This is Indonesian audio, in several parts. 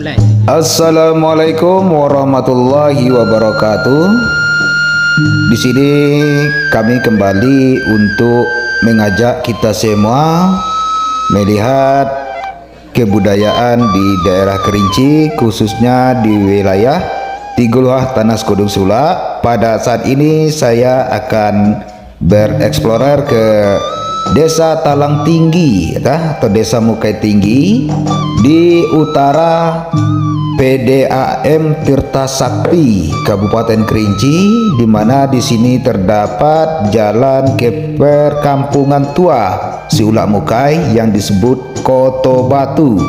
mulai. Assalamualaikum warahmatullahi wabarakatuh. Di sini kami kembali untuk mengajak kita semua melihat kebudayaan di daerah Kerinci, khususnya di wilayah Tiguluah Tanas Kudung Sula. Pada saat ini saya akan bereksplorer ke Desa Talang Tinggi atau Desa Mukai Tinggi di utara PDAM Tirta Sakti Kabupaten Kerinci, di mana di sini terdapat jalan ke perkampungan tua Siulak Mukai yang disebut Koto Batu.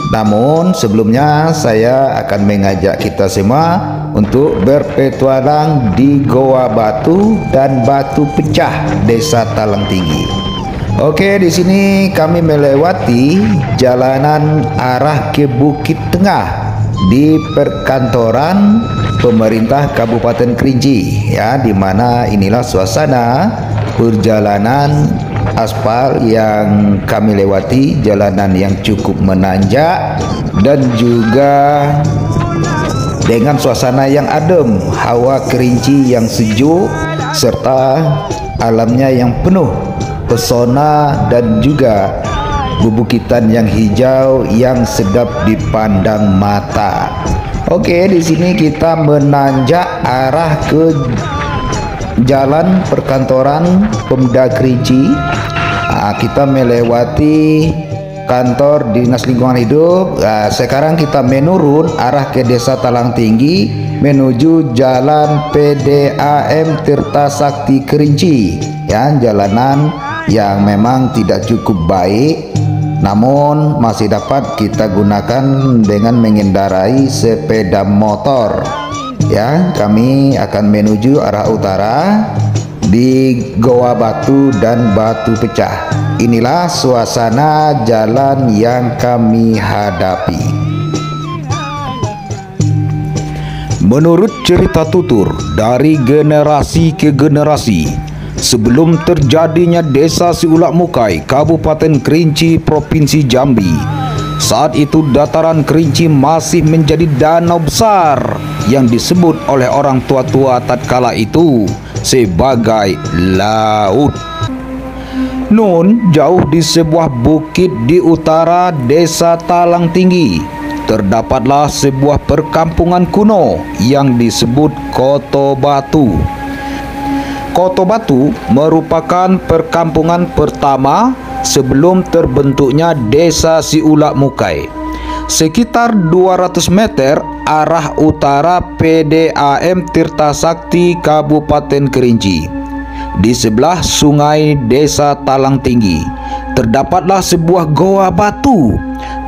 Namun sebelumnya saya akan mengajak kita semua untuk berpetualang di Goa Batu dan Batu Pecah Desa Talang Tinggi. Oke, di sini kami melewati jalanan arah ke Bukit Tengah di perkantoran pemerintah Kabupaten Kerinci, ya, di mana inilah suasana perjalanan aspal yang kami lewati, jalanan yang cukup menanjak dan juga dengan suasana yang adem, hawa Kerinci yang sejuk serta alamnya yang penuh pesona dan juga bebukitan yang hijau yang sedap dipandang mata. Oke, di sini kita menanjak arah ke jalan perkantoran Pemuda Kerinci. Kita melewati kantor Dinas Lingkungan Hidup. Sekarang kita menurun arah ke Desa Talang Tinggi menuju Jalan PDAM Tirta Sakti Kerinci, ya, jalanan yang memang tidak cukup baik, namun masih dapat kita gunakan dengan mengendarai sepeda motor. Ya, kami akan menuju arah utara di Goa Batu dan Batu Pecah. Inilah suasana jalan yang kami hadapi. Menurut cerita tutur dari generasi ke generasi, sebelum terjadinya Desa Siulak Mukai, Kabupaten Kerinci, Provinsi Jambi, saat itu dataran Kerinci masih menjadi danau besar yang disebut oleh orang tua-tua tatkala itu sebagai laut. Nun, jauh di sebuah bukit di utara Desa Talang Tinggi, terdapatlah sebuah perkampungan kuno yang disebut Koto Batu. Koto Batu merupakan perkampungan pertama sebelum terbentuknya Desa Siulak Mukai. Sekitar 200 meter arah utara PDAM Tirta Sakti Kabupaten Kerinci. Di sebelah sungai Desa Talang Tinggi terdapatlah sebuah goa batu,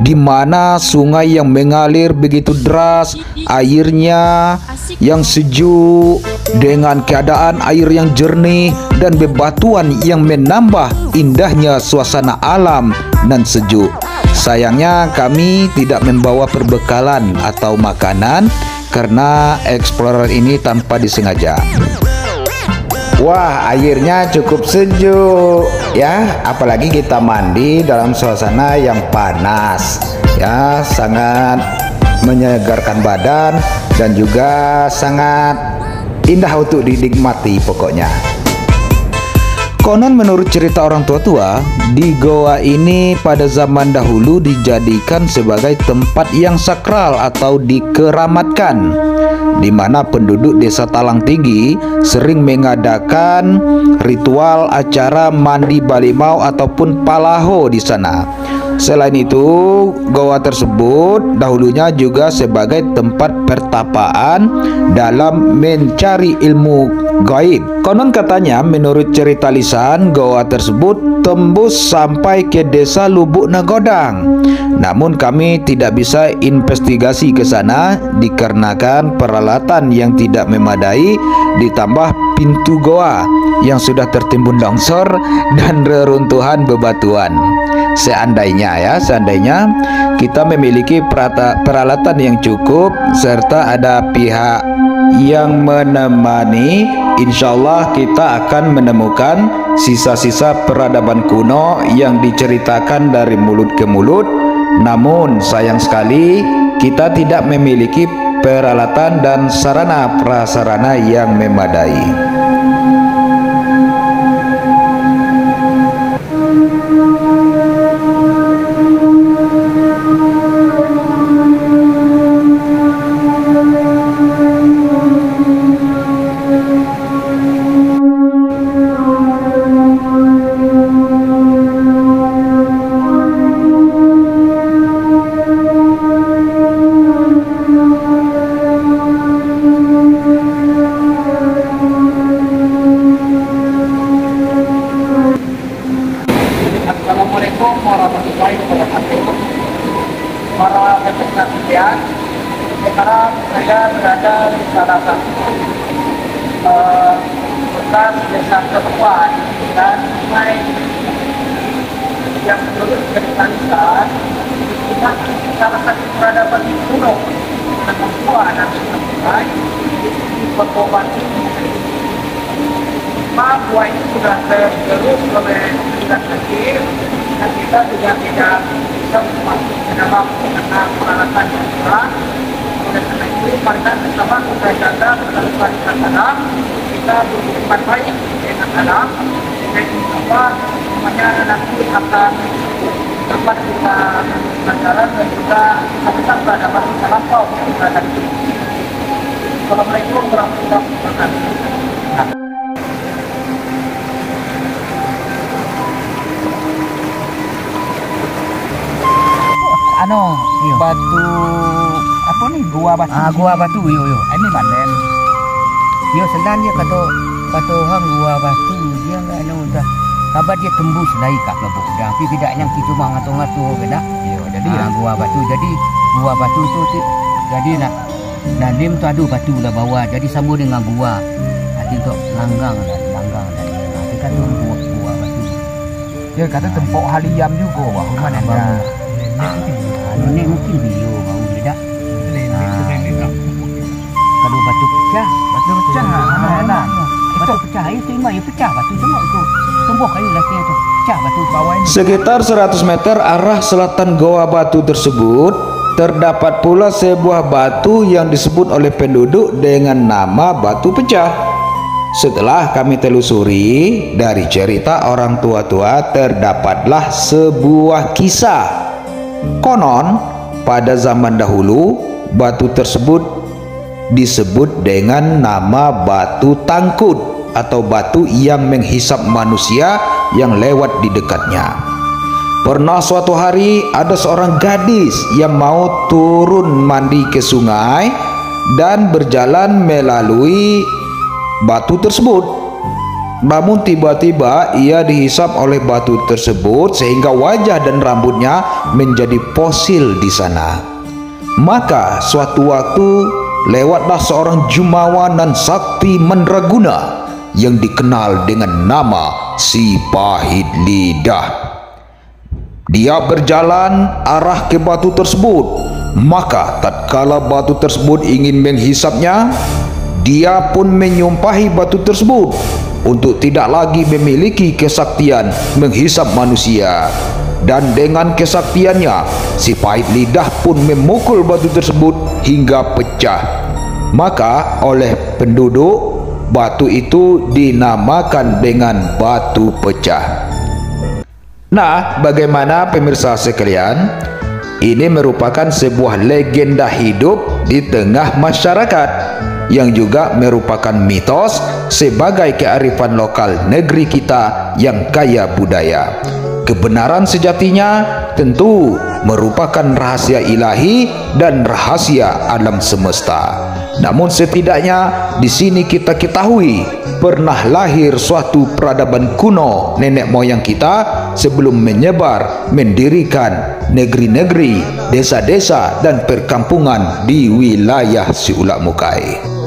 di mana sungai yang mengalir begitu deras, airnya yang sejuk dengan keadaan air yang jernih dan bebatuan yang menambah indahnya suasana alam dan sejuk. Sayangnya kami tidak membawa perbekalan atau makanan karena explorer ini tanpa disengaja. Wah, airnya cukup sejuk, ya, apalagi kita mandi dalam suasana yang panas, ya, sangat menyegarkan badan dan juga sangat indah untuk dinikmati pokoknya. Konon menurut cerita orang tua-tua, di goa ini pada zaman dahulu dijadikan sebagai tempat yang sakral atau dikeramatkan, di mana penduduk Desa Talang Tinggi sering mengadakan ritual acara mandi balimau ataupun palaho di sana. Selain itu, goa tersebut dahulunya juga sebagai tempat pertapaan dalam mencari ilmu gaib. Konon katanya menurut cerita lisan, goa tersebut tembus sampai ke Desa Lubuk Nagodang. Namun kami tidak bisa investigasi ke sana dikarenakan peralatan yang tidak memadai, ditambah pintu goa yang sudah tertimbun longsor dan reruntuhan bebatuan. Seandainya kita memiliki peralatan yang cukup serta ada pihak yang menemani, insya Allah kita akan menemukan sisa-sisa peradaban kuno yang diceritakan dari mulut ke mulut. Namun sayang sekali kita tidak memiliki peralatan dan sarana prasarana yang memadai. Assalamualaikum warahmatullahi wabarakatuh. Para pemirsa sekalian, sekarang saya berada di salah satu pusat desa terluar dan sungai yang menurut cerita salah satu peradaban kuno dan Papua dan sungai di Papua Papua itu sudah tergerus oleh dan kecil, dan kita juga tidak bisa masuk ke dalam karena peralatan yang kurang. Oleh karena itu, marilah bersama kita jaga kelestarian alam, kita berhubungan baik dengan alam, dengan apa namanya nanti akan dapat kita pelajaran dan juga bisa peradaban kita lampau yang berada di sini. Assalamualaikum warahmatullahi wabarakatuh. Batu apa nih, gua batu. Gua batu yo. Ini panen. Yo sebenarnya kata orang gua batu dia enggak udah kabar dia tembus naik ke lebok. Tapi tidak yang kita ngatur-ngatur kena. Yo, jadi gua batu. Jadi gua batu tu jadi nak lim tu ada batu lah bawah. Jadi sambung dengan gua. Nanti untuk langgang. Nanti kan gua batu. Dia kata tempok haliam juga wah mana ada. Ini mungkin bio bau beda. Kalau batu pecah, Enak. Batu pecah itu mah ya pecah batu semua itu. Tembok kayu lagi itu. Pecah batu bawah ini. Sekitar 100 meter arah selatan Goa Batu tersebut, terdapat pula sebuah batu yang disebut oleh penduduk dengan nama Batu Pecah. Setelah kami telusuri dari cerita orang tua-tua, terdapatlah sebuah kisah. Konon, pada zaman dahulu, batu tersebut disebut dengan nama Batu Tangkut atau batu yang menghisap manusia yang lewat di dekatnya. Pernah suatu hari ada seorang gadis yang mau turun mandi ke sungai dan berjalan melalui batu tersebut. Namun tiba-tiba ia dihisap oleh batu tersebut sehingga wajah dan rambutnya menjadi fosil di sana. Maka suatu waktu lewatlah seorang jumawa nan sakti mandraguna yang dikenal dengan nama Si Pahit Lidah. Dia berjalan arah ke batu tersebut. Maka tatkala batu tersebut ingin menghisapnya, dia pun menyumpahi batu tersebut untuk tidak lagi memiliki kesaktian menghisap manusia. Dan dengan kesaktiannya, Si Pahit Lidah pun memukul batu tersebut hingga pecah. Maka oleh penduduk, batu itu dinamakan dengan Batu Pecah. Nah, bagaimana pemirsa sekalian? Ini merupakan sebuah legenda hidup di tengah masyarakat yang juga merupakan mitos sebagai kearifan lokal negeri kita yang kaya budaya. Kebenaran sejatinya tentu merupakan rahasia ilahi dan rahasia alam semesta. Namun setidaknya di sini kita ketahui pernah lahir suatu peradaban kuno nenek moyang kita sebelum menyebar mendirikan negeri-negeri, desa-desa dan perkampungan di wilayah Siulak Mukai.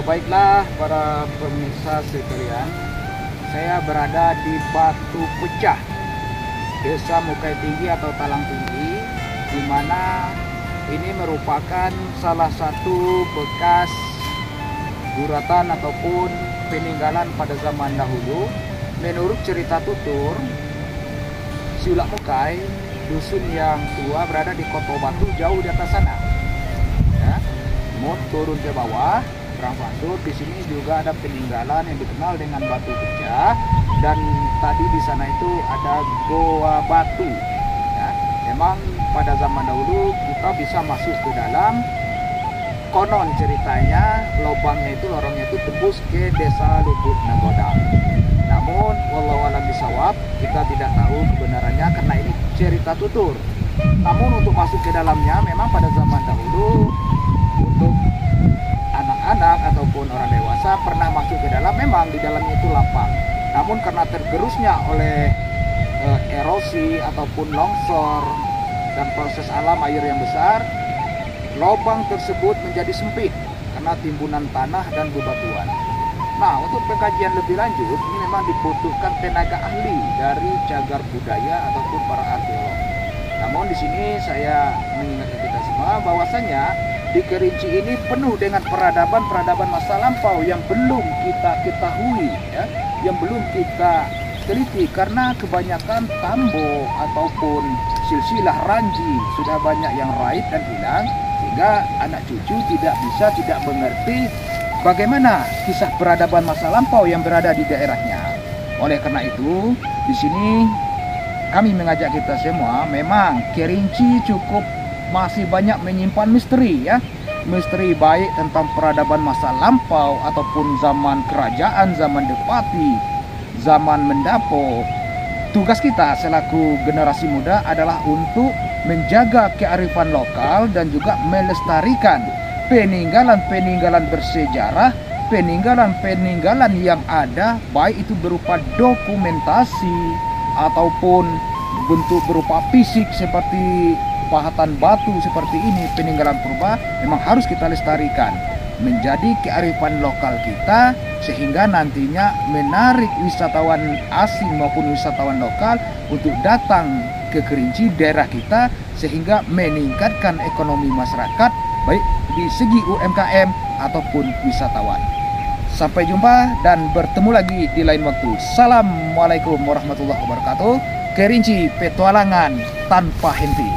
Baiklah para pemirsa sekalian, saya berada di Batu Pecah, Desa Mukai Tinggi atau Talang Tinggi, di mana ini merupakan salah satu bekas guratan ataupun peninggalan pada zaman dahulu. Menurut cerita tutur, Siulak Mukai, dusun yang tua berada di Koto Batu jauh di atas sana. Ya, mau turun ke bawah, orang masuk. Di sini juga ada peninggalan yang dikenal dengan batu pecah, dan tadi di sana itu ada goa batu. Ya, memang pada zaman dahulu kita bisa masuk ke dalam. Konon ceritanya lorongnya itu tembus ke desa Lubuk Nagoda. Namun wallahu a'lam bishawab, kita tidak tahu kebenarannya karena ini cerita tutur. Namun untuk masuk ke dalamnya memang pada zaman dahulu untuk anak-anak ataupun orang dewasa pernah masuk ke dalam, memang di dalamnya itu lapang. Namun karena tergerusnya oleh erosi ataupun longsor dan proses alam air yang besar, lubang tersebut menjadi sempit karena timbunan tanah dan bebatuan. Nah, untuk pengkajian lebih lanjut ini memang dibutuhkan tenaga ahli dari cagar budaya ataupun para arkeolog. Namun di sini saya mengingatkan kita semua bahwasanya di Kerinci ini penuh dengan peradaban masa lampau yang belum kita ketahui, ya, yang belum kita teliti karena kebanyakan tambo ataupun silsilah ranji sudah banyak yang raib dan hilang, sehingga anak cucu tidak mengerti bagaimana kisah peradaban masa lampau yang berada di daerahnya. Oleh karena itu, di sini kami mengajak kita semua, memang Kerinci cukup masih banyak menyimpan misteri, ya. Misteri baik tentang peradaban masa lampau ataupun zaman kerajaan, zaman Depati, zaman Mendapo. Tugas kita selaku generasi muda adalah untuk menjaga kearifan lokal dan juga melestarikan peninggalan-peninggalan bersejarah, peninggalan-peninggalan yang ada, baik itu berupa dokumentasi ataupun bentuk berupa fisik seperti pahatan batu seperti ini, peninggalan purba memang harus kita lestarikan menjadi kearifan lokal kita, sehingga nantinya menarik wisatawan asing maupun wisatawan lokal untuk datang ke Kerinci daerah kita, sehingga meningkatkan ekonomi masyarakat baik di segi UMKM ataupun wisatawan. Sampai jumpa dan bertemu lagi di lain waktu. Assalamualaikum warahmatullahi wabarakatuh. Kerinci petualangan tanpa henti.